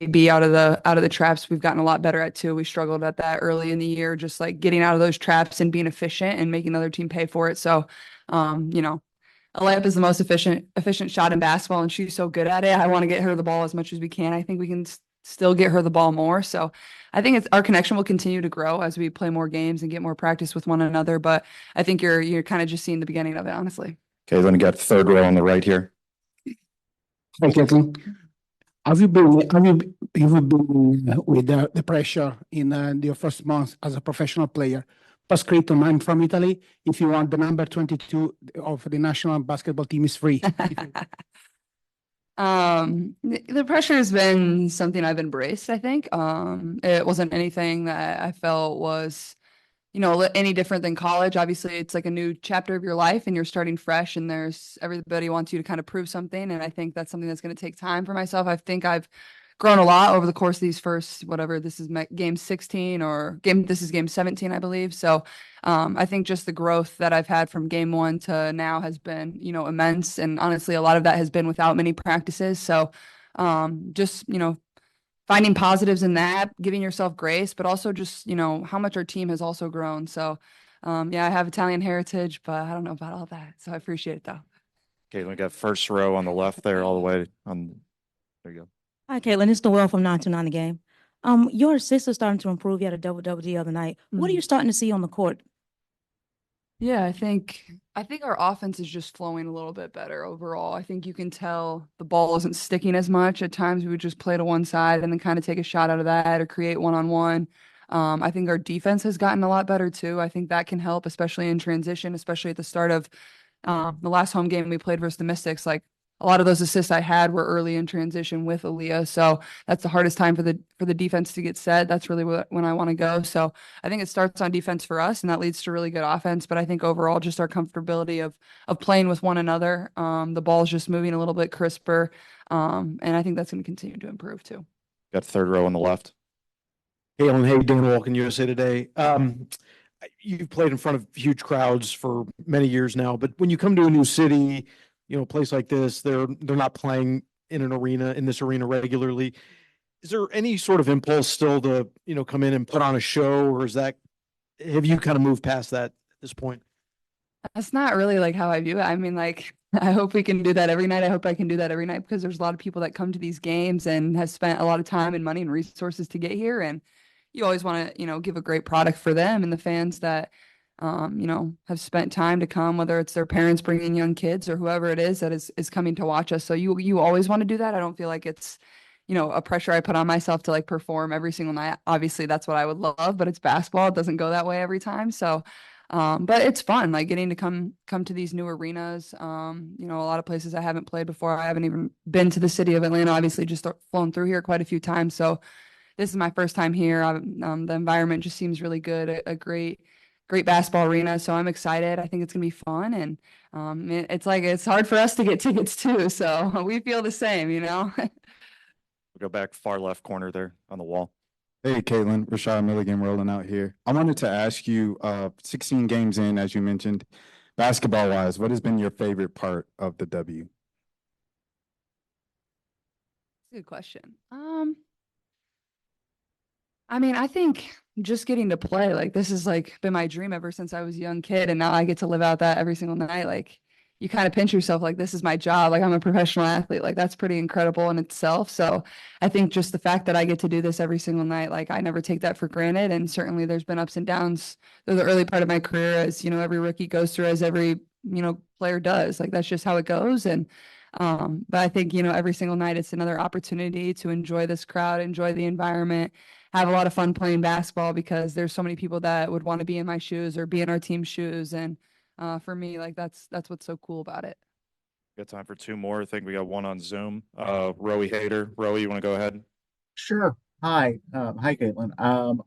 be out of the traps. We've gotten a lot better at too. We struggled at that early in the year, just like getting out of those traps and being efficient and making the other team pay for it. So, you know, a layup is the most efficient shot in basketball, and she's so good at it. I want to get her the ball as much as we can. I think we can still get her the ball more. So I think our connection will continue to grow as we play more games and get more practice with one another. But I think you're kind of just seeing the beginning of it, honestly. Okay, then we got third row on the right here. Hi, Kathleen. Have you been with the pressure in your first month as a professional player? Pasquito, I'm from Italy. If you want the number 22 of the national basketball team is free. The pressure has been something I've embraced, I think. It wasn't anything that I felt was, any different than college. Obviously, it's like a new chapter of your life and you're starting fresh and everybody wants you to kind of prove something. And I think that's something that's going to take time for myself. I think I've grown a lot over the course of these first, whatever, this is game 16 this is game 17, I believe. So I think just the growth that I've had from game 1 to now has been, immense. And honestly, a lot of that has been without many practices. So just, finding positives in that, giving yourself grace, but also just, how much our team has also grown. So yeah, I have Italian heritage, but I don't know about all that. So I appreciate it though. Okay, we got first row on the left there, all the way on. There you go. Hi, Caitlin. It's Noel from 929 The Game. Your assists are starting to improve. You had a double the other night. What are you starting to see on the court? Yeah, I think our offense is just flowing a little bit better overall. I think you can tell the ball isn't sticking as much. At times we would just play to one side and then kind of take a shot out of that or create one-on-one. I think our defense has gotten a lot better too. I think that can help, especially in transition, especially at the start of the last home game we played versus the Mystics. Like a lot of those assists I had were early in transition with Aaliyah. So that's the hardest time for the defense to get set. That's really when I want to go. So I think it starts on defense for us and that leads to really good offense. But I think overall just our comfortability of playing with one another. The ball's just moving a little bit crisper. And I think that's going to continue to improve too. Got third row on the left. Hey, Ellen, how you doing? Walking USA Today. You've played in front of huge crowds for many years now, but when you come to a new city, a place like this, they're not playing in this arena regularly. Is there any sort of impulse still to, come in and put on a show, or have you kind of moved past that at this point? That's not really like how I view it. I mean, like, I hope we can do that every night. I hope I can do that every night because there's a lot of people that come to these games and have spent a lot of time and money and resources to get here. And you always want to, give a great product for them and the fans that, have spent time to come, whether it's their parents bringing young kids or whoever it is that is coming to watch us. So you always want to do that. I don't feel like it's, a pressure I put on myself to like perform every single night. Obviously, that's what I would love, but it's basketball. It doesn't go that way every time. So, but it's fun, like getting to come to these new arenas. A lot of places I haven't played before. I haven't even been to the city of Atlanta. Obviously, just flown through here quite a few times. So this is my first time here. The environment just seems really good. A great basketball arena. So I'm excited. I think it's gonna be fun. And it's hard for us to get tickets too. So we feel the same, We'll go back far left corner there on the wall. Hey, Caitlin, Rashad Milligan rolling out here. I wanted to ask you, 16 games in, as you mentioned, basketball-wise, what has been your favorite part of the W? Good question. I mean, I think just getting to play, like this has like been my dream ever since I was a young kid, and now I get to live out that every single night. Like you kind of pinch yourself, like this is my job, like I'm a professional athlete, like that's pretty incredible in itself. So I think just the fact that I get to do this every single night, like I never take that for granted. And certainly there's been ups and downs through the early part of my career, as every rookie goes through, as every player does. Like that's just how it goes. And but I think every single night it's another opportunity to enjoy this crowd, enjoy the environment, have a lot of fun playing basketball because there's so many people that would want to be in my shoes or be in our team's shoes. And for me, like that's what's so cool about it. Got time for two more. I think we got one on Zoom. Rowie Hader. Rowie, you want to go ahead? Sure. Hi. Hi, Caitlin.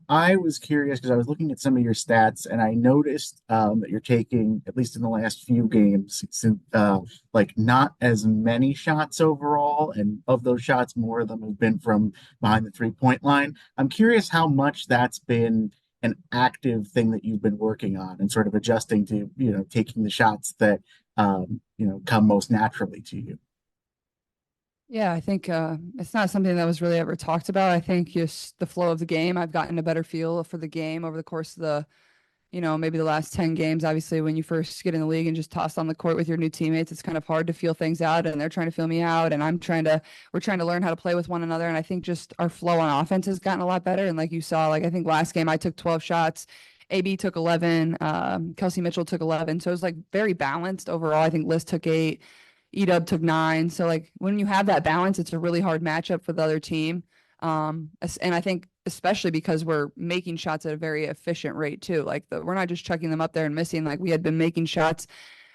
I was curious because I was looking at some of your stats and I noticed that you're taking, at least in the last few games, like not as many shots overall. And of those shots, more of them have been from behind the 3-point line. I'm curious how much that's been an active thing that you've been working on and sort of adjusting to, taking the shots that, come most naturally to you. Yeah, I think it's not something that was really ever talked about. I think just the flow of the game. I've gotten a better feel for the game over the course of the, maybe the last 10 games. Obviously, when you first get in the league and just tossed on the court with your new teammates, it's kind of hard to feel things out, and they're trying to feel me out, and we're trying to learn how to play with one another. And I think just our flow on offense has gotten a lot better. And like you saw, like I think last game I took 12 shots. AB took 11, Kelsey Mitchell took 11. So it was like very balanced overall. I think Liz took 8. Edub took 9. So like when you have that balance, it's a really hard matchup for the other team. And I think especially because we're making shots at a very efficient rate too. Like we're not just chucking them up there and missing. Like we had been making shots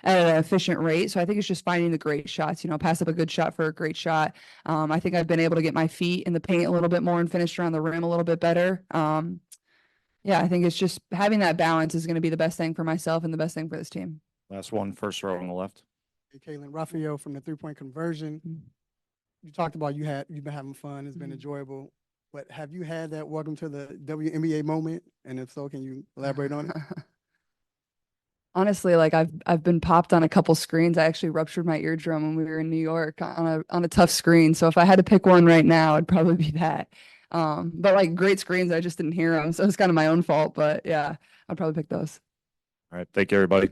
at an efficient rate. So I think it's just finding the great shots. Pass up a good shot for a great shot. I think I've been able to get my feet in the paint a little bit more and finish around the rim a little bit better. Yeah, I think it's just having that balance is going to be the best thing for myself and the best thing for this team. Last one, first row on the left. Hey, Caitlin, Raphael from the 3-point conversion. You talked about you've been having fun. It's been enjoyable. But have you had that welcome to the WNBA moment? And if so, can you elaborate on it? Honestly, like I've been popped on a couple screens. I actually ruptured my eardrum when we were in New York on a tough screen. So if I had to pick one right now, it'd probably be that. But like great screens, I just didn't hear them. So it's kind of my own fault. But yeah, I'd probably pick those. All right. Thank you, everybody.